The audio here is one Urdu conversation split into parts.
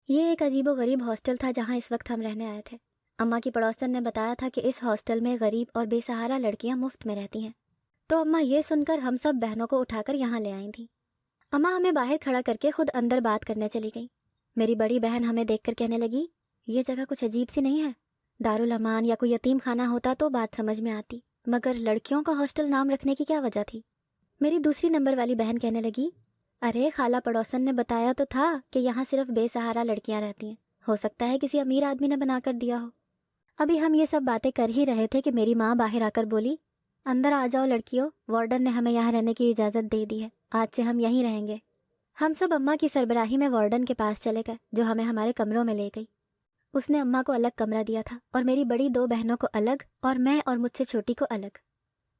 یہ ایک عجیب و غریب ہاسٹل تھا جہاں اس وقت ہم رہنے آئے تھے۔ اماں کی پڑوسن نے بتایا تھا کہ اس ہاسٹل میں غریب اور بے سہارا لڑکیاں مفت میں رہتی ہیں، تو اماں یہ سن کر ہم سب بہنوں کو اٹھا کر یہاں لے آئی تھیں۔ اماں ہمیں باہر کھڑا کر کے خود اندر بات کرنے چلی گئی۔ میری بڑی بہن ہمیں دیکھ کر کہنے لگی، یہ جگہ کچھ عجیب سی نہیں ہے؟ دارالامان یا کوئی یتیم خانہ ہوتا تو بات سمجھ میں آتی، مگر لڑکیوں کا ہاسٹل نام رکھنے کی کیا وجہ تھی؟ میری دوسری نمبر والی بہن کہنے لگی، ارے خالہ پڑوسن نے بتایا تو تھا کہ یہاں صرف بے سہارا لڑکیاں رہتی ہیں، ہو سکتا ہے کسی امیر آدمی نے بنا کر دیا ہو۔ ابھی ہم یہ سب باتیں کر ہی رہے تھے کہ میری ماں باہر آ کر بولی، اندر آ جاؤ لڑکیوں، وارڈن نے ہمیں یہاں رہنے کی اجازت دے دی ہے، آج سے ہم یہیں رہیں گے۔ ہم سب اماں کی سربراہی میں وارڈن کے پاس چلے گئے جو ہمیں ہمارے کمروں میں لے گئی۔ اس نے اماں کو الگ کمرہ دیا تھا اور میری بڑی دو بہنوں کو الگ اور میں اور مجھ سے چھوٹی کو الگ۔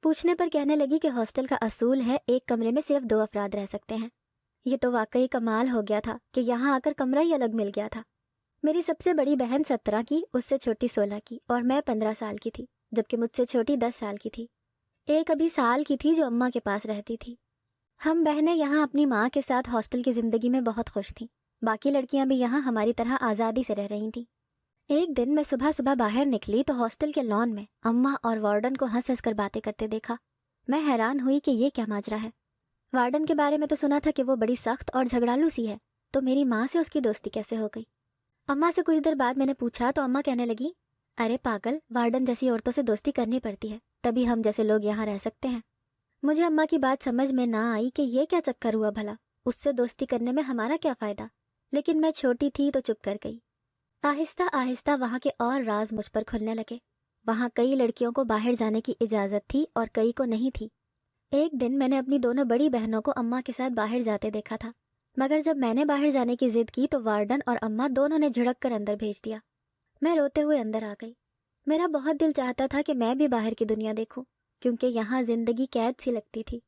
پوچھنے پر کہنے لگی کہ ہاسٹل کا اصول ہے ایک کمرے میں صرف 2 افراد رہ سکتے ہیں۔ یہ تو واقعی کمال ہو گیا تھا کہ یہاں آ کر کمرہ ہی الگ مل گیا تھا۔ میری سب سے بڑی بہن 17 کی، اس سے چھوٹی 16 کی اور میں 15 سال کی تھی، جبکہ مجھ سے چھوٹی 10 سال کی تھی۔ ایک ابھی سال کی تھی جو اماں کے پاس رہتی تھی۔ ہم بہنیں یہاں اپنی ماں کے ساتھ ہاسٹل کی زندگی میں بہت خوش تھیں۔ باقی لڑکیاں بھی یہاں ہماری طرح آزادی سے رہ رہی تھیں۔ ایک دن میں صبح باہر نکلی تو ہاسٹل کے لان میں اماں اور وارڈن کو ہنس ہنس کر باتیں کرتے دیکھا۔ میں حیران ہوئی کہ یہ کیا ماجرا ہے۔ وارڈن کے بارے میں تو سنا تھا کہ وہ بڑی سخت اور جھگڑالو سی ہے، تو میری ماں سے اس کی دوستی کیسے ہو گئی؟ اماں سے کچھ دیر بعد میں نے پوچھا تو اماں کہنے لگی، ارے پاگل، وارڈن جیسی عورتوں سے دوستی کرنی پڑتی ہے، تبھی ہم جیسے لوگ یہاں رہ سکتے ہیں۔ مجھے اماں کی بات سمجھ میں نہ آئی کہ یہ کیا چکر ہوا بھلا، اس سے دوستی کرنے میں ہمارا کیا فائدہ؟ لیکن میں چھوٹی تھی تو چپ کر گئی۔ آہستہ آہستہ وہاں کے اور راز مجھ پر کھلنے لگے۔ وہاں کئی لڑکیوں کو باہر جانے کی اجازت تھی اور کئی کو نہیں تھی۔ ایک دن میں نے اپنی دونوں بڑی بہنوں کو اماں کے ساتھ باہر جاتے دیکھا تھا، مگر جب میں نے باہر جانے کی ضد کی تو وارڈن اور اماں دونوں نے جھڑک کر اندر بھیج دیا۔ میں روتے ہوئے اندر آ گئی۔ میرا بہت دل چاہتا تھا کہ میں بھی باہر کی دنیا دیکھوں، کیونکہ یہاں زندگی قید سی لگتی تھی۔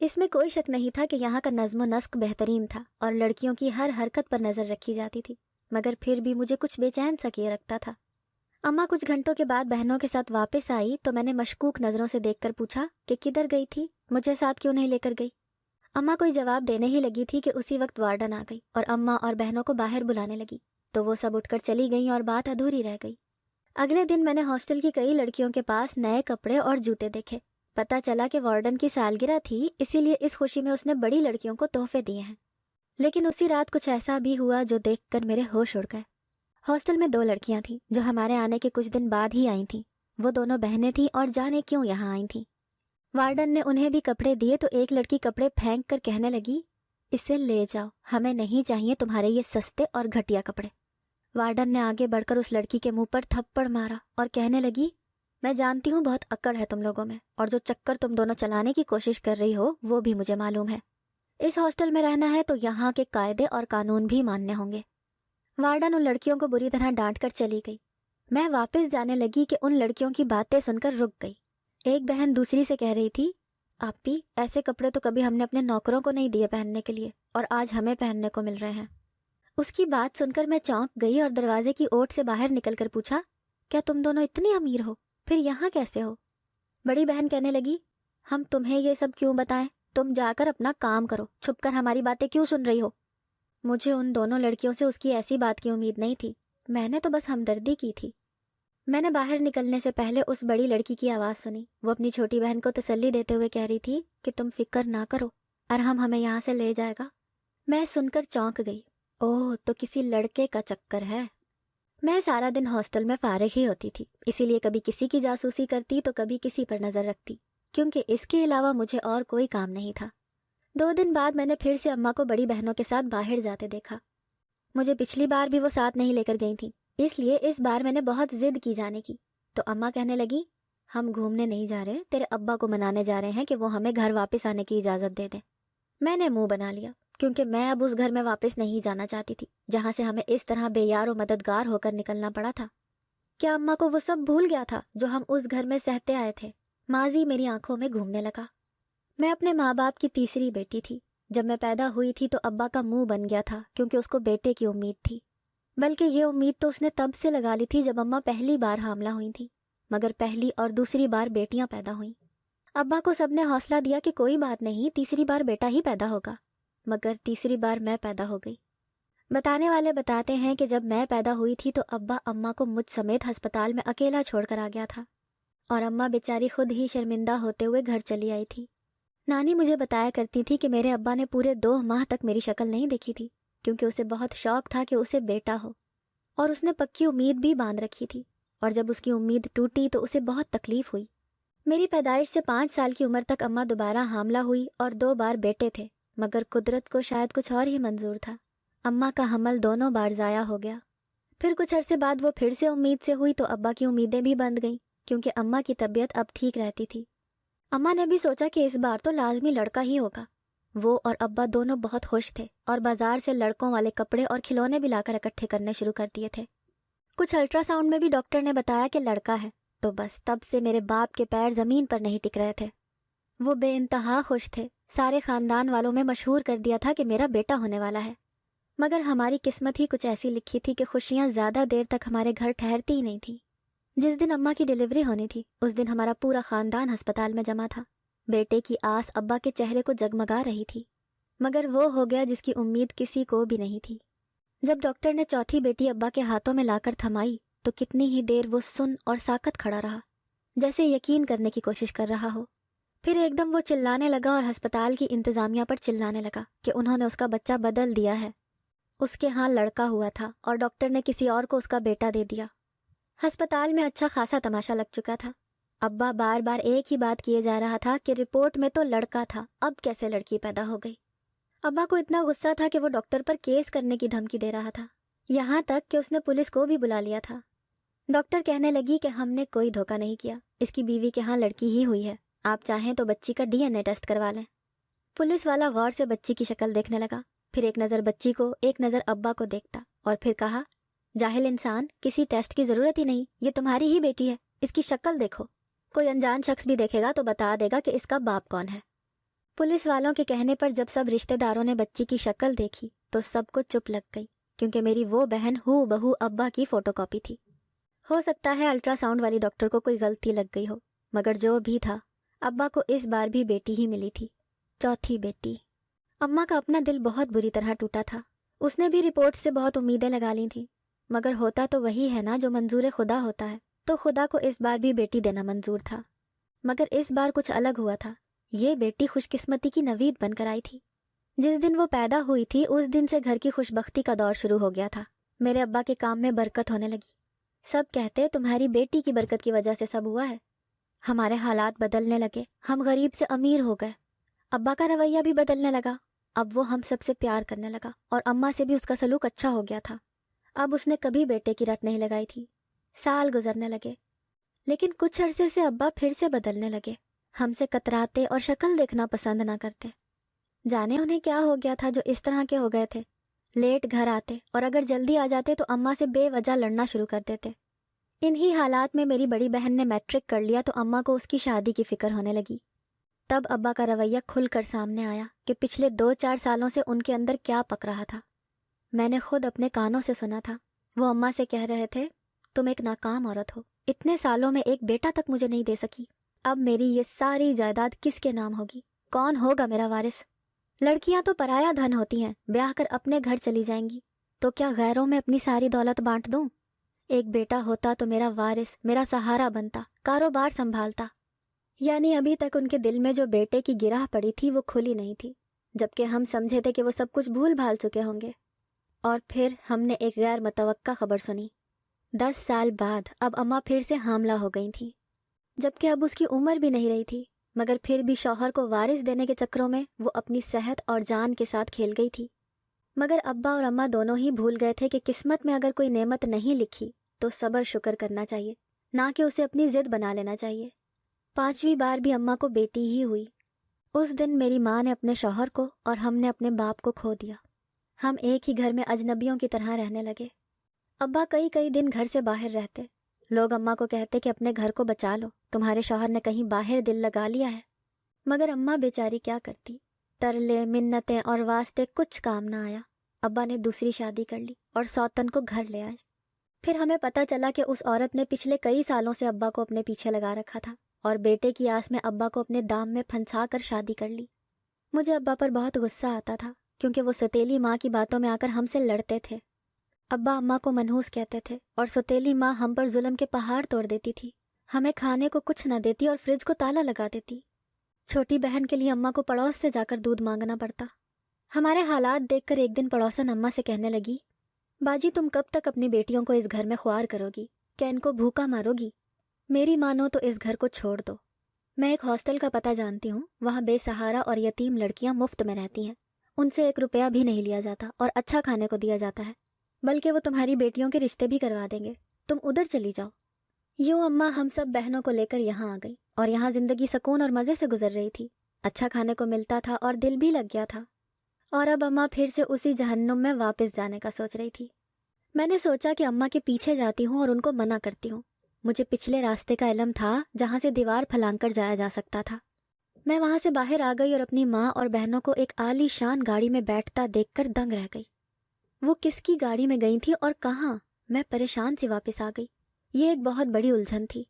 اس میں کوئی شک نہیں تھا کہ یہاں کا نظم و نسق بہترین تھا اور لڑکیوں کی ہر حرکت پر نظر رکھی جاتی تھی، مگر پھر بھی مجھے کچھ بے چین سا کیے رکھتا تھا۔ اماں کچھ گھنٹوں کے بعد بہنوں کے ساتھ واپس آئی تو میں نے مشکوک نظروں سے دیکھ کر پوچھا کہ کدھر گئی تھی، مجھے ساتھ کیوں نہیں لے کر گئی؟ اماں کوئی جواب دینے ہی لگی تھی کہ اسی وقت وارڈن آ گئی اور اماں اور بہنوں کو باہر بلانے لگی، تو وہ سب اٹھ کر چلی گئیں اور بات ادھوری رہ گئی۔ اگلے دن میں نے ہاسٹل کی کئی لڑکیوں کے پاس نئے کپڑے اور جوتے دیکھے۔ پتہ چلا کہ وارڈن کی سالگرہ تھی، اسی لیے اس خوشی میں اس نے بڑی لڑکیوں کو تحفے دیے ہیں۔ لیکن اسی رات کچھ ایسا بھی ہوا جو دیکھ کر میرے ہوش اڑ گئے۔ ہاسٹل میں 2 لڑکیاں تھیں جو ہمارے آنے کے کچھ دن بعد ہی آئی تھیں۔ وہ دونوں بہنیں تھیں اور جانے کیوں یہاں آئی تھیں۔ وارڈن نے انہیں بھی کپڑے دیے تو ایک لڑکی کپڑے پھینک کر کہنے لگی، اسے لے جاؤ، ہمیں نہیں چاہیے تمہارے یہ سستے اور گھٹیا کپڑے۔ وارڈن نے آگے بڑھ کر اس لڑکی کے منہ پر تھپڑ مارا اور کہنے لگی، میں جانتی ہوں بہت اکڑ ہے تم لوگوں میں، اور جو چکر تم دونوں چلانے کی کوشش کر رہی ہو وہ بھی مجھے معلوم ہے۔ اس ہاسٹل میں رہنا ہے تو یہاں کے قاعدے اور قانون بھی ماننے ہوں گے۔ وارڈن ان لڑکیوں کو بری طرح ڈانٹ کر چلی گئی۔ میں واپس جانے لگی کہ ان لڑکیوں کی باتیں سن کر رک گئی۔ ایک بہن دوسری سے کہہ رہی تھی، آپی ایسے کپڑے تو کبھی ہم نے اپنے نوکروں کو نہیں دیے پہننے کے لیے، اور آج ہمیں پہننے کو مل رہے ہیں۔ اس کی بات سن کر میں چونک گئی اور دروازے کی اوٹ سے باہر نکل کر پوچھا، کیا تم دونوں اتنی امیر ہو؟ پھر یہاں کیسے ہو؟ بڑی بہن کہنے لگی، ہم تمہیں یہ سب کیوں بتائیں، تم جا کر اپنا کام کرو، چھپ کر ہماری باتیں کیوں سن رہی ہو؟ مجھے ان دونوں لڑکیوں سے اس کی ایسی بات کی امید نہیں تھی، میں نے تو بس ہمدردی کی تھی۔ میں نے باہر نکلنے سے پہلے اس بڑی لڑکی کی آواز سنی۔ وہ اپنی چھوٹی بہن کو تسلی دیتے ہوئے کہہ رہی تھی کہ تم فکر نہ کرو، ارحم ہمیں یہاں سے لے جائے گا۔ میں سن کر چونک گئی، اوہ تو کسی لڑکے کا چکر ہے۔ میں سارا دن ہاسٹل میں فارغ ہی ہوتی تھی، اسی لیے کبھی کسی کی جاسوسی کرتی تو کبھی کسی پر نظر رکھتی، کیونکہ اس کے علاوہ مجھے اور کوئی کام نہیں تھا۔ 2 دن بعد میں نے پھر سے اماں کو بڑی بہنوں کے ساتھ باہر جاتے دیکھا۔ مجھے پچھلی بار بھی وہ ساتھ نہیں لے کر گئی تھیں، اس لیے اس بار میں نے بہت ضد کی جانے کی، تو اماں کہنے لگی، ہم گھومنے نہیں جا رہے، تیرے ابا کو منانے جا رہے ہیں کہ وہ ہمیں گھر واپس آنے کی اجازت دے دیں۔ میں نے منہ بنا لیا، کیونکہ میں اب اس گھر میں واپس نہیں جانا چاہتی تھی جہاں سے ہمیں اس طرح بے یار و مددگار ہو کر نکلنا پڑا تھا۔ کیا اماں کو وہ سب بھول گیا تھا جو ہم اس گھر میں سہتے آئے تھے؟ ماضی میری آنکھوں میں گھومنے لگا۔ میں اپنے ماں باپ کی تیسری بیٹی تھی۔ جب میں پیدا ہوئی تھی تو ابا کا منہ بن گیا تھا، کیونکہ اس کو بیٹے کی امید تھی، بلکہ یہ امید تو اس نے تب سے لگا لی تھی جب اماں پہلی بار حاملہ ہوئی تھیں، مگر پہلی اور دوسری بار بیٹیاں پیدا ہوئیں۔ ابا کو سب نے حوصلہ دیا کہ کوئی بات نہیں، تیسری بار بیٹا ہی پیدا ہوگا، مگر تیسری بار میں پیدا ہو گئی۔ بتانے والے بتاتے ہیں کہ جب میں پیدا ہوئی تھی تو ابا اماں کو مجھ سمیت ہسپتال میں اکیلا چھوڑ کر آ گیا تھا، اور اماں بیچاری خود ہی شرمندہ ہوتے ہوئے گھر چلی آئی تھی۔ نانی مجھے بتایا کرتی تھی کہ میرے ابا نے پورے 2 ماہ تک میری شکل نہیں دیکھی تھی، کیونکہ اسے بہت شوق تھا کہ اسے بیٹا ہو، اور اس نے پکی امید بھی باندھ رکھی تھی، اور جب اس کی امید ٹوٹی تو اسے بہت تکلیف ہوئی۔ میری پیدائش سے 5 سال کی عمر تک اماں دوبارہ حاملہ ہوئی اور 2 بار بیٹے تھے، مگر قدرت کو شاید کچھ اور ہی منظور تھا۔ اماں کا حمل دونوں بار ضائع ہو گیا۔ پھر کچھ عرصے بعد وہ پھر سے امید سے ہوئی تو ابا کی امیدیں بھی بند گئیں، کیونکہ اماں کی طبیعت اب ٹھیک رہتی تھی۔ اماں نے بھی سوچا کہ اس بار تو لازمی لڑکا ہی ہوگا۔ وہ اور ابا دونوں بہت خوش تھے اور بازار سے لڑکوں والے کپڑے اور کھلونے بھی لا کر اکٹھے کرنے شروع کر دیے تھے۔ کچھ الٹرا ساؤنڈ میں بھی ڈاکٹر نے بتایا کہ لڑکا ہے، تو بس تب سے میرے باپ کے پیر زمین پر نہیں ٹک رہے تھے۔ وہ بے انتہا خوش تھے، سارے خاندان والوں میں مشہور کر دیا تھا کہ میرا بیٹا ہونے والا ہے۔ مگر ہماری قسمت ہی کچھ ایسی لکھی تھی کہ خوشیاں زیادہ دیر تک ہمارے گھر ٹھہرتی ہی نہیں تھیں۔ جس دن اماں کی ڈیلیوری ہونی تھی اس دن ہمارا پورا خاندان ہسپتال میں جمع تھا۔ بیٹے کی آس ابا کے چہرے کو جگمگا رہی تھی، مگر وہ ہو گیا جس کی امید کسی کو بھی نہیں تھی۔ جب ڈاکٹر نے چوتھی بیٹی ابا کے ہاتھوں میں لا کر تھمائی تو کتنی ہی دیر وہ سن اور ساکت کھڑا رہا، جیسے یقین کرنے کی کوشش کر رہا ہو۔ پھر ایک دم وہ چلانے لگا اور ہسپتال کی انتظامیہ پر چلانے لگا کہ انہوں نے اس کا بچہ بدل دیا ہے۔ اس کے ہاں لڑکا ہوا تھا اور ڈاکٹر نے کسی اور کو اس کا بیٹا دے دیا۔ ہسپتال میں اچھا خاصا تماشا لگ چکا تھا۔ ابا بار بار ایک ہی بات کیے جا رہا تھا کہ رپورٹ میں تو لڑکا تھا، اب کیسے لڑکی پیدا ہو گئی۔ ابا کو اتنا غصہ تھا کہ وہ ڈاکٹر پر کیس کرنے کی دھمکی دے رہا تھا، یہاں تک کہ اس نے پولیس کو بھی بلا لیا تھا۔ ڈاکٹر کہنے لگی کہ ہم نے کوئی دھوکہ نہیں کیا، اس کی بیوی کے ہاں لڑکی ہی ہوئی ہے، آپ چاہیں تو بچی کا DNA ٹیسٹ کروا لیں۔ پولیس والا غور سے بچی کی شکل دیکھنے لگا، پھر ایک نظر بچی کو، ایک نظر ابا کو دیکھتا، اور پھر کہا، جاہل انسان، کسی ٹیسٹ کی ضرورت ہی نہیں، یہ تمہاری ہی بیٹی ہے، اس کی شکل دیکھو، کوئی انجان شخص بھی دیکھے گا تو بتا دے گا کہ اس کا باپ کون ہے۔ پولیس والوں کے کہنے پر جب سب رشتہ داروں نے بچی کی شکل دیکھی تو سب کو چپ لگ گئی، کیونکہ میری وہ بہن ہو بہو ابا کی فوٹو کاپی تھی۔ ہو سکتا ہے الٹرا ساؤنڈ والی ڈاکٹر کو کوئی غلطی لگ گئی ہو، مگر جو بھی تھا ابا کو اس بار بھی بیٹی ہی ملی تھی، چوتھی بیٹی۔ اماں کا اپنا دل بہت بری طرح ٹوٹا تھا، اس نے بھی رپورٹ سے بہت امیدیں لگا لی تھیں، مگر ہوتا تو وہی ہے نا جو منظور خدا ہوتا ہے، تو خدا کو اس بار بھی بیٹی دینا منظور تھا۔ مگر اس بار کچھ الگ ہوا تھا، یہ بیٹی خوش قسمتی کی نوید بن کر آئی تھی۔ جس دن وہ پیدا ہوئی تھی اس دن سے گھر کی خوش بختی کا دور شروع ہو گیا تھا۔ میرے ابا کے کام میں برکت ہونے لگی، سب کہتے تمہاری بیٹی کی برکت کی وجہ سے سب ہوا ہے۔ ہمارے حالات بدلنے لگے، ہم غریب سے امیر ہو گئے، ابا کا رویہ بھی بدلنے لگا، اب وہ ہم سب سے پیار کرنے لگا، اور اماں سے بھی اس کا سلوک اچھا ہو گیا تھا۔ اب اس نے کبھی بیٹے کی رٹ نہیں لگائی تھی۔ سال گزرنے لگے، لیکن کچھ عرصے سے ابا پھر سے بدلنے لگے، ہم سے کتراتے اور شکل دیکھنا پسند نہ کرتے۔ جانے انہیں کیا ہو گیا تھا جو اس طرح کے ہو گئے تھے، لیٹ گھر آتے اور اگر جلدی آ جاتے تو اماں سے بے وجہ لڑنا شروع کر دیتے۔ انہی حالات میں میری بڑی بہن نے میٹرک کر لیا تو اماں کو اس کی شادی کی فکر ہونے لگی۔ تب ابا کا رویہ کھل کر سامنے آیا کہ پچھلے 2-4 سالوں سے ان کے اندر کیا پک رہا تھا۔ میں نے خود اپنے کانوں سے سنا تھا، وہ اماں سے کہہ رہے تھے، تم ایک ناکام عورت ہو، اتنے سالوں میں ایک بیٹا تک مجھے نہیں دے سکی، اب میری یہ ساری جائیداد کس کے نام ہوگی، کون ہوگا میرا وارث؟ لڑکیاں تو پرایا دھن ہوتی ہیں، بیاہ کر اپنے گھر چلی جائیں گی، تو کیا غیروں میں اپنی ساری دولت بانٹ دوں؟ ایک بیٹا ہوتا تو میرا وارث، میرا سہارا بنتا، کاروبار سنبھالتا۔ یعنی ابھی تک ان کے دل میں جو بیٹے کی گرہ پڑی تھی وہ کھلی نہیں تھی، جبکہ ہم سمجھے تھے کہ وہ سب کچھ بھول بھال چکے ہوں گے۔ اور پھر ہم نے ایک غیر متوقع خبر سنی۔ 10 سال بعد اب اماں پھر سے حاملہ ہو گئی تھیں، جبکہ اب اس کی عمر بھی نہیں رہی تھی، مگر پھر بھی شوہر کو وارث دینے کے چکروں میں وہ اپنی صحت اور جان کے ساتھ کھیل گئی تھی۔ مگر ابا اور اماں دونوں ہی بھول گئے تھے کہ قسمت میں اگر کوئی نعمت نہیں لکھی تو صبر شکر کرنا چاہیے، نہ کہ اسے اپنی ضد بنا لینا چاہیے۔ 5ویں بار بھی اماں کو بیٹی ہی ہوئی۔ اس دن میری ماں نے اپنے شوہر کو اور ہم نے اپنے باپ کو کھو دیا۔ ہم ایک ہی گھر میں اجنبیوں کی طرح رہنے لگے۔ ابا کئی دن گھر سے باہر رہتے، لوگ اماں کو کہتے کہ اپنے گھر کو بچا لو، تمہارے شوہر نے کہیں باہر دل لگا لیا ہے، مگر اماں بیچاری کیا کرتی، ترلے منتیں اور واسطے کچھ کام نہ آیا۔ ابا نے دوسری شادی کر لی اور سوتن کو گھر لے آئے۔ پھر ہمیں پتہ چلا کہ اس عورت نے پچھلے کئی سالوں سے ابا کو اپنے پیچھے لگا رکھا تھا اور بیٹے کی آس میں ابا کو اپنے دام میں پھنسا کر شادی کر لی۔ مجھے ابا پر بہت غصہ آتا تھا کیونکہ وہ سوتیلی ماں کی باتوں میں آ کر ہم سے لڑتے تھے۔ ابا اماں کو منحوس کہتے تھے اور سوتیلی ماں ہم پر ظلم کے پہاڑ توڑ دیتی تھی، ہمیں کھانے کو کچھ نہ دیتی اور فریج کو تالا لگا دیتی۔ چھوٹی بہن کے لیے اماں کو پڑوس سے جا کر دودھ مانگنا پڑتا۔ ہمارے حالات دیکھ کر ایک دن پڑوسن اماں سے کہنے لگی، باجی تم کب تک اپنی بیٹیوں کو اس گھر میں خوار کرو گی؟ کیا ان کو بھوکا مارو گی؟ میری مانو تو اس گھر کو چھوڑ دو۔ میں ایک ہاسٹل کا پتہ جانتی ہوں، وہاں بے سہارا اور یتیم لڑکیاں مفت میں رہتی ہیں، ان سے 1 روپیہ بھی نہیں لیا جاتا اور اچھا کھانے کو دیا جاتا ہے، بلکہ وہ تمہاری بیٹیوں کے رشتے بھی کروا دیں گے، تم ادھر چلی جاؤ۔ یوں اماں ہم سب بہنوں کو لے کر یہاں آ گئی اور یہاں زندگی سکون اور مزے سے گزر رہی تھی، اچھا کھانے کو ملتا تھا اور دل بھی لگ گیا تھا۔ اور اب اماں پھر سے اسی جہنم میں واپس جانے کا سوچ رہی تھی۔ میں نے سوچا کہ اماں کے پیچھے جاتی ہوں اور ان کو منع کرتی ہوں۔ مجھے پچھلے راستے کا علم تھا جہاں سے دیوار پھلانگ کر جایا جا سکتا تھا۔ میں وہاں سے باہر آ گئی اور اپنی ماں اور بہنوں کو ایک عالی شان گاڑی میں بیٹھتا دیکھ کر دنگ رہ گئی۔ وہ کس کی گاڑی میں گئی تھی اور کہاں؟ میں پریشان سی واپس آ گئی۔ یہ ایک بہت بڑی الجھن تھی۔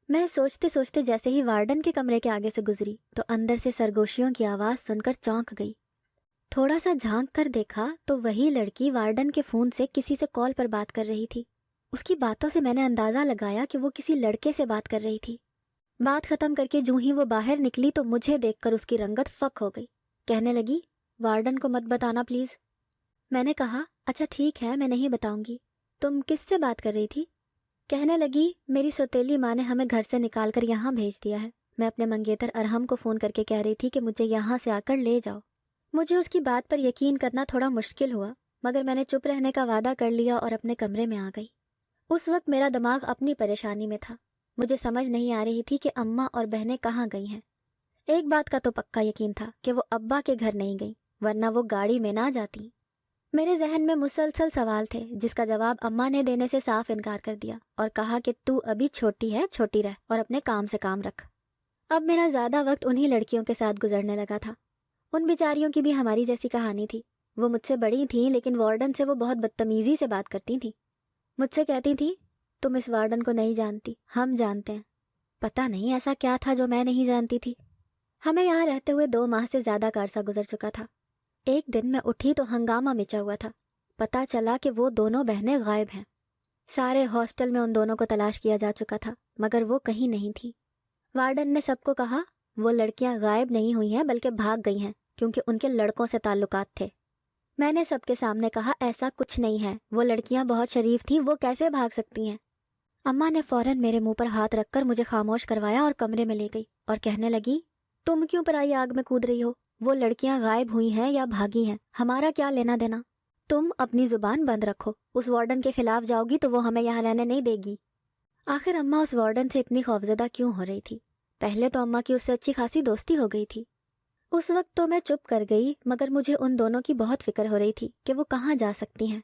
میں سوچتے سوچتے جیسے ہی وارڈن کے کمرے کے آگے سے گزری تو اندر سے سرگوشیوں کی آواز سن کر چونک گئی۔ تھوڑا سا جھانک کر دیکھا تو وہی لڑکی وارڈن کے فون سے کسی سے کال پر بات کر رہی تھی۔ اس کی باتوں سے میں نے اندازہ لگایا کہ وہ کسی لڑکے سے بات کر رہی تھی۔ بات ختم کر کے جوں ہی وہ باہر نکلی تو مجھے دیکھ کر اس کی رنگت فک ہو گئی۔ کہنے لگی، وارڈن کو مت بتانا پلیز۔ میں نے کہا، اچھا ٹھیک ہے، میں نہیں بتاؤں گی۔ تم کس سے بات کر رہی تھی؟ کہنے لگی، میری سوتیلی ماں نے ہمیں گھر سے نکال کر یہاں بھیج دیا ہے۔ میں اپنے منگیتر ارحم کو فون کر کے کہہ رہی تھی کہ مجھے یہاں سے آ کر لے جاؤ۔ مجھے اس کی بات پر یقین کرنا تھوڑا مشکل ہوا، مگر میں نے چپ رہنے کا وعدہ کر لیا اور اپنے کمرے میں آ گئی۔ اس وقت میرا دماغ اپنی پریشانی میں تھا۔ مجھے سمجھ نہیں آ رہی تھی کہ اماں اور بہنیں کہاں گئی ہیں۔ ایک بات کا تو پکا یقین تھا کہ وہ ابا کے گھر نہیں گئی، ورنہ وہ گاڑی میں نہ جاتی۔ میرے ذہن میں مسلسل سوال تھے جس کا جواب اماں نے دینے سے صاف انکار کر دیا اور کہا کہ تو ابھی چھوٹی ہے، چھوٹی رہ اور اپنے کام سے کام رکھ۔ اب میرا زیادہ وقت انہی لڑکیوں کے ساتھ گزرنے لگا تھا۔ ان بیچاریوں کی بھی ہماری جیسی کہانی تھی۔ وہ مجھ سے بڑی تھیں لیکن وارڈن سے وہ بہت بدتمیزی سے بات کرتی تھیں۔ مجھ سے کہتی تھیں، تم اس وارڈن کو نہیں جانتی، ہم جانتے ہیں۔ پتہ نہیں ایسا کیا تھا جو میں نہیں جانتی تھی۔ ہمیں یہاں رہتے ہوئے 2 ماہ سے زیادہ کا عرصہ گزر چکا تھا۔ ایک دن میں اٹھی تو ہنگامہ مچا ہوا تھا۔ پتہ چلا کہ وہ دونوں بہنیں غائب ہیں۔ سارے ہاسٹل میں ان دونوں کو تلاش کیا جا چکا تھا مگر وہ کہیں نہیں تھی۔ وارڈن نے سب کو کہا وہ لڑکیاں غائب نہیں ہوئی ہیں بلکہ بھاگ گئی ہیں کیونکہ ان کے لڑکوں سے تعلقات تھے۔ میں نے سب کے سامنے کہا ایسا کچھ نہیں ہے، وہ لڑکیاں بہت شریف تھیں، وہ کیسے بھاگ سکتی ہیں؟ اماں نے فوراً میرے منہ پر ہاتھ رکھ کر مجھے خاموش کروایا اور کمرے میں لے گئی اور کہنے لگی، تم کیوں پرائی آگ میں کود رہی ہو؟ وہ لڑکیاں غائب ہوئی ہیں یا بھاگی ہیں، ہمارا کیا لینا دینا؟ تم اپنی زبان بند رکھو، اس وارڈن کے خلاف جاؤ گی تو وہ ہمیں یہاں رہنے نہیں دے گی۔ آخر اماں اس وارڈن سے اتنی خوفزدہ کیوں ہو رہی تھی؟ پہلے تو اماں کی اس سے اچھی خاصی دوستی ہو گئی تھی۔ اس وقت تو میں چپ کر گئی مگر مجھے ان دونوں کی بہت فکر ہو رہی تھی کہ وہ کہاں جا سکتی ہیں۔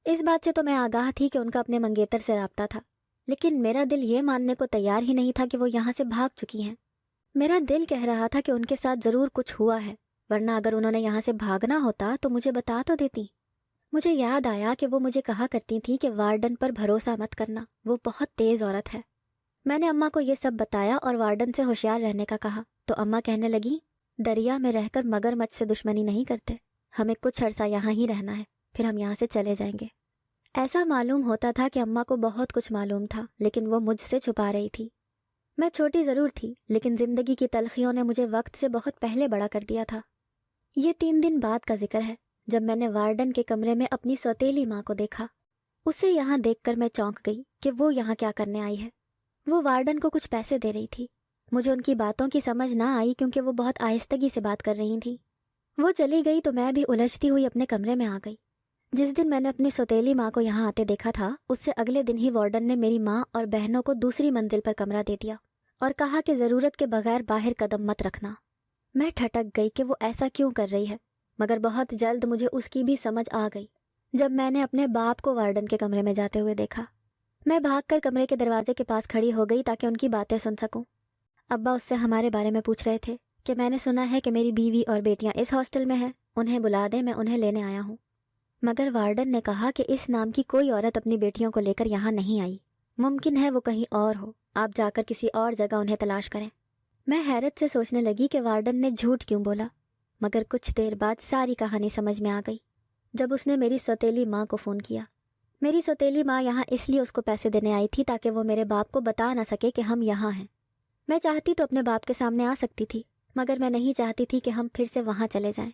اس بات سے تو میں آگاہ تھی کہ ان کا اپنے منگیتر سے رابطہ تھا، لیکن میرا دل یہ ماننے کو تیار ہی نہیں تھا کہ وہ یہاں سے بھاگ چکی ہیں۔ میرا دل کہہ رہا تھا کہ ان کے ساتھ ضرور کچھ ہوا ہے، ورنہ اگر انہوں نے یہاں سے بھاگنا ہوتا تو مجھے بتا تو دیتی۔ مجھے یاد آیا کہ وہ مجھے کہا کرتی تھی کہ وارڈن پر بھروسہ مت کرنا، وہ بہت تیز عورت ہے۔ میں نے اماں کو یہ سب بتایا اور وارڈن سے ہوشیار رہنے کا کہا تو اماں کہنے لگی، دریا میں رہ کر مگرمچھ سے دشمنی نہیں کرتے، ہمیں کچھ عرصہ یہاں ہی رہنا ہے، پھر ہم یہاں سے چلے جائیں گے۔ ایسا معلوم ہوتا تھا کہ اماں کو بہت کچھ معلوم تھا لیکن وہ مجھ سے چھپا رہی تھی۔ میں چھوٹی ضرور تھی لیکن زندگی کی تلخیوں نے مجھے وقت سے بہت پہلے بڑا کر دیا تھا۔ یہ 3 دن بعد کا ذکر ہے جب میں نے وارڈن کے کمرے میں اپنی سوتیلی ماں کو دیکھا۔ اسے یہاں دیکھ کر میں چونک گئی کہ وہ یہاں کیا کرنے آئی ہے۔ وہ وارڈن کو کچھ پیسے دے رہی تھی۔ مجھے ان کی باتوں کی سمجھ نہ آئی کیونکہ وہ بہت آہستگی سے بات کر رہی تھیں۔ وہ چلی گئی تو میں بھی الجھتی ہوئی اپنے کمرے میں آ گئی۔ جس دن میں نے اپنی سوتیلی ماں کو یہاں آتے دیکھا تھا اس سے اگلے دن ہی وارڈن نے میری ماں اور بہنوں کو دوسری منزل پر کمرہ دے دیا اور کہا کہ ضرورت کے بغیر باہر قدم مت رکھنا۔ میں ٹھٹک گئی کہ وہ ایسا کیوں کر رہی ہے، مگر بہت جلد مجھے اس کی بھی سمجھ آ گئی جب میں نے اپنے باپ کو وارڈن کے کمرے میں جاتے ہوئے دیکھا۔ میں بھاگ کر کمرے کے دروازے کے پاس کھڑی ہو گئی تاکہ ان کی باتیں سن سکوں۔ ابا اس سے ہمارے بارے میں پوچھ رہے تھے کہ میں نے سنا ہے کہ میری بیوی اور بیٹیاں اس ہاسٹل میں ہیں، انہیں بلا دیں، میں انہیں لینے آیا ہوں۔ مگر وارڈن نے کہا کہ اس نام کی کوئی عورت اپنی بیٹیوں کو لے کر یہاں نہیں آئی، ممکن ہے وہ کہیں اور ہو، آپ جا کر کسی اور جگہ انہیں تلاش کریں۔ میں حیرت سے سوچنے لگی کہ وارڈن نے جھوٹ کیوں بولا۔ مگر کچھ دیر بعد ساری کہانی سمجھ میں آ گئی جب اس نے میری سوتیلی ماں کو فون کیا۔ میری سوتیلی ماں یہاں اس لیے اس کو پیسے دینے آئی تھی تاکہ وہ میرے باپ کو بتا نہ سکے کہ ہم یہاں ہیں۔ میں چاہتی تو اپنے باپ کے سامنے آ سکتی تھی، مگر میں نہیں چاہتی تھی کہ ہم پھر سے وہاں چلے جائیں،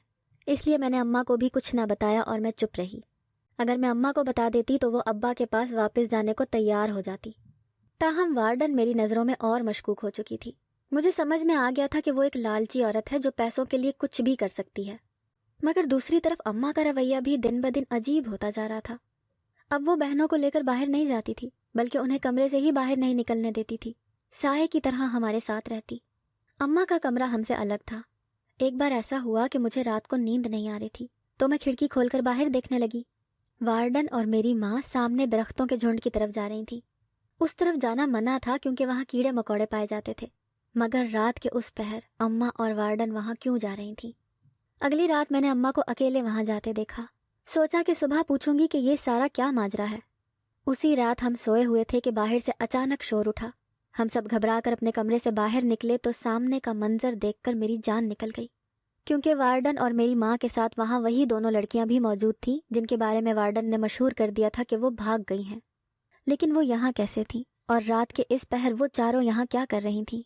اس لیے میں نے اماں کو بھی کچھ نہ بتایا اور میں چپ رہی۔ اگر میں اماں کو بتا دیتی تو وہ ابا کے پاس واپس جانے کو تیار ہو جاتی۔ تاہم وارڈن میری نظروں میں اور مشکوک ہو چکی تھی۔ مجھے سمجھ میں آ گیا تھا کہ وہ ایک لالچی عورت ہے جو پیسوں کے لیے کچھ بھی کر سکتی ہے، مگر دوسری طرف اماں کا رویہ بھی دن بدن عجیب ہوتا جا رہا تھا۔ اب وہ بہنوں کو لے کر باہر نہیں جاتی تھی، بلکہ انہیں کمرے سے ہی باہر نہیں نکلنے دیتی تھی، سائے کی طرح ہمارے ساتھ رہتی۔ اماں کا کمرہ ہم سے الگ تھا۔ ایک بار ایسا ہوا کہ مجھے رات کو نیند نہیں آ رہی تھی تو میں کھڑکی کھول کر باہر دیکھنے لگی۔ وارڈن اور میری ماں سامنے درختوں کے جھنڈ کی طرف جا رہی تھیں۔ اس طرف جانا منع تھا کیونکہ وہاں کیڑے مکوڑے پائے جاتے تھے، مگر رات کے اس پہر اماں اور وارڈن وہاں کیوں جا رہی تھیں؟ اگلی رات میں نے اماں کو اکیلے وہاں جاتے دیکھا۔ سوچا کہ صبح پوچھوں گی کہ یہ سارا کیا ماجرا ہے۔ اسی رات ہم سوئے ہوئے تھے کہ باہر سے اچانک شور اٹھا۔ ہم سب گھبرا کر اپنے کمرے سے باہر نکلے تو سامنے کا منظر دیکھ کر میری جان نکل گئی، کیونکہ وارڈن اور میری ماں کے ساتھ وہاں وہی دونوں لڑکیاں بھی موجود تھیں جن کے بارے میں وارڈن نے مشہور کر دیا تھا کہ وہ بھاگ گئی ہیں۔ لیکن وہ یہاں کیسے تھیں اور رات کے اس پہر وہ چاروں یہاں کیا کر رہی تھیں؟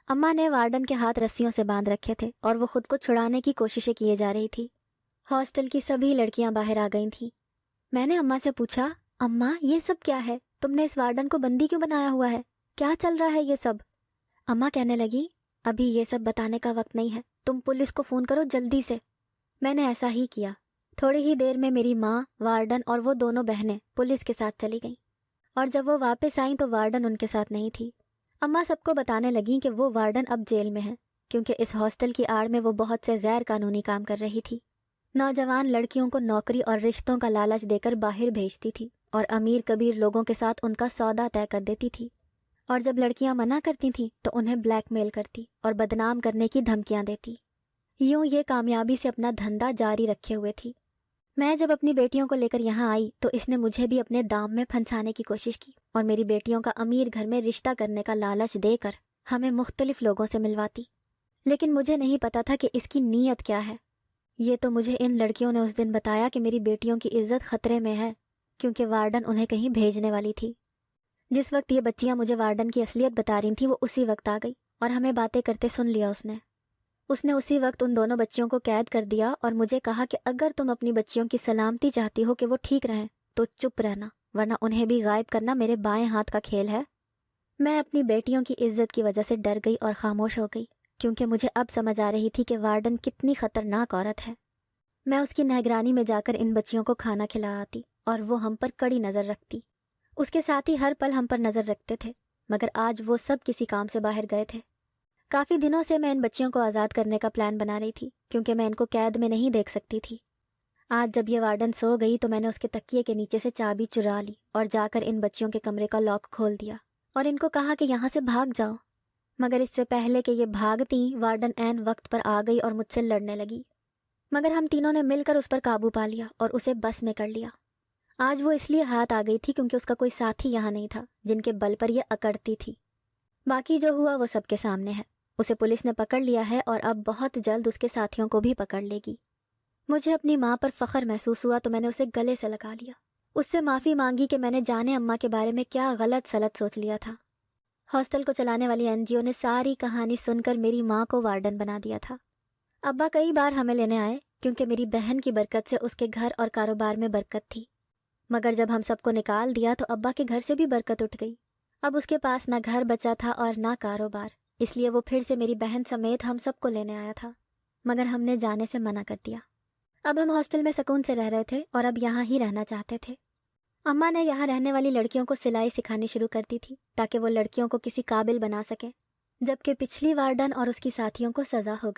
اماں نے وارڈن کے ہاتھ رسیوں سے باندھ رکھے تھے اور وہ خود کو چھڑانے کی کوششیں کیے جا رہی تھی۔ ہاسٹل کی سبھی لڑکیاں باہر آ گئی تھیں۔ میں نے اماں سے پوچھا، اماں یہ سب کیا ہے؟ تم نے اس وارڈن کو بندی کیوں بنایا ہوا ہے؟ کیا چل رہا ہے یہ سب؟ اماں کہنے لگی، ابھی یہ سب بتانے کا وقت نہیں ہے، تم پولیس کو فون کرو جلدی سے۔ میں نے ایسا ہی کیا۔ تھوڑی ہی دیر میں میری ماں، وارڈن اور وہ دونوں بہنیں پولیس کے ساتھ چلی گئیں، اور جب وہ واپس آئیں تو وارڈن ان کے ساتھ نہیں تھی۔ اماں سب کو بتانے لگیں کہ وہ وارڈن اب جیل میں ہے، کیونکہ اس ہاسٹل کی آڑ میں وہ بہت سے غیر قانونی کام کر رہی تھی۔ نوجوان لڑکیوں کو نوکری اور رشتوں کا لالچ دے کر باہر بھیجتی تھی اور امیر کبیر لوگوں کے ساتھ ان کا سودا طے کر دیتی تھی، اور جب لڑکیاں منع کرتی تھیں تو انہیں بلیک میل کرتی اور بدنام کرنے کی دھمکیاں دیتی۔ یوں یہ کامیابی سے اپنا دھندا جاری رکھے ہوئے تھی۔ میں جب اپنی بیٹیوں کو لے کر یہاں آئی تو اس نے مجھے بھی اپنے دام میں پھنسانے کی کوشش کی اور میری بیٹیوں کا امیر گھر میں رشتہ کرنے کا لالچ دے کر ہمیں مختلف لوگوں سے ملواتی۔ لیکن مجھے نہیں پتا تھا کہ اس کی نیت کیا ہے۔ یہ تو مجھے ان لڑکیوں نے اس دن بتایا کہ میری بیٹیوں کی عزت خطرے میں ہے، کیونکہ وارڈن انہیں کہیں بھیجنے والی تھی۔ جس وقت یہ بچیاں مجھے وارڈن کی اصلیت بتا رہی تھیں وہ اسی وقت آ گئی اور ہمیں باتیں کرتے سن لیا۔ اس نے اسی وقت ان دونوں بچیوں کو قید کر دیا اور مجھے کہا کہ اگر تم اپنی بچیوں کی سلامتی چاہتی ہو کہ وہ ٹھیک رہیں تو چپ رہنا، ورنہ انہیں بھی غائب کرنا میرے بائیں ہاتھ کا کھیل ہے۔ میں اپنی بیٹیوں کی عزت کی وجہ سے ڈر گئی اور خاموش ہو گئی، کیونکہ مجھے اب سمجھ آ رہی تھی کہ وارڈن کتنی خطرناک عورت ہے۔ میں اس کی نگرانی میں جا کر ان بچیوں کو کھانا کھلا آتی اور وہ ہم پر کڑی نظر رکھتی۔ اس کے ساتھ ہی ہر پل ہم پر نظر رکھتے تھے، مگر آج وہ سب کسی کام سے باہر گئے تھے۔ کافی دنوں سے میں ان بچیوں کو آزاد کرنے کا پلان بنا رہی تھی، کیونکہ میں ان کو قید میں نہیں دیکھ سکتی تھی۔ آج جب یہ وارڈن سو گئی تو میں نے اس کے تکیے کے نیچے سے چابی چرا لی اور جا کر ان بچیوں کے کمرے کا لاک کھول دیا اور ان کو کہا کہ یہاں سے بھاگ جاؤ۔ مگر اس سے پہلے کہ یہ بھاگتیں، وارڈن عین وقت پر آ گئی اور مجھ سے لڑنے لگی، مگر ہم تینوں نے مل کر اس پر قابو پا لیا اور اسے بس میں کر لیا۔ آج وہ اس لیے ہاتھ آ گئی تھی کیونکہ اس کا کوئی ساتھی یہاں نہیں تھا جن کے بل پر یہ اکڑتی تھی۔ باقی جو ہوا وہ سب کے سامنے ہے۔ اسے پولیس نے پکڑ لیا ہے اور اب بہت جلد اس کے ساتھیوں کو بھی پکڑ لے گی۔ مجھے اپنی ماں پر فخر محسوس ہوا تو میں نے اسے گلے سے لگا لیا، اس سے معافی مانگی کہ میں نے جانے اماں کے بارے میں کیا غلط سلط سوچ لیا تھا۔ ہاسٹل کو چلانے والی NGO نے ساری کہانی سن کر میری ماں کو وارڈن بنا دیا تھا۔ ابا کئی بار ہمیں لینے آئے کیونکہ میری بہن کی برکت سے اس کے گھر اور کاروبار میں برکت تھی، مگر جب ہم سب کو نکال دیا تو ابا کے گھر سے بھی برکت اٹھ گئی۔ اب اس کے پاس نہ گھر بچا تھا اور نہ کاروبار، اس لیے وہ پھر سے میری بہن سمیت ہم سب کو لینے آیا تھا، مگر ہم نے جانے سے منع کر دیا۔ اب ہم ہاسٹل میں سکون سے رہ رہے تھے اور اب یہاں ہی رہنا چاہتے تھے۔ اماں نے یہاں رہنے والی لڑکیوں کو سلائی سکھانی شروع کر دی تھی تاکہ وہ لڑکیوں کو کسی قابل بنا سکے، جبکہ پچھلی وارڈن اور اس کی ساتھیوں کو سزا ہو گئی۔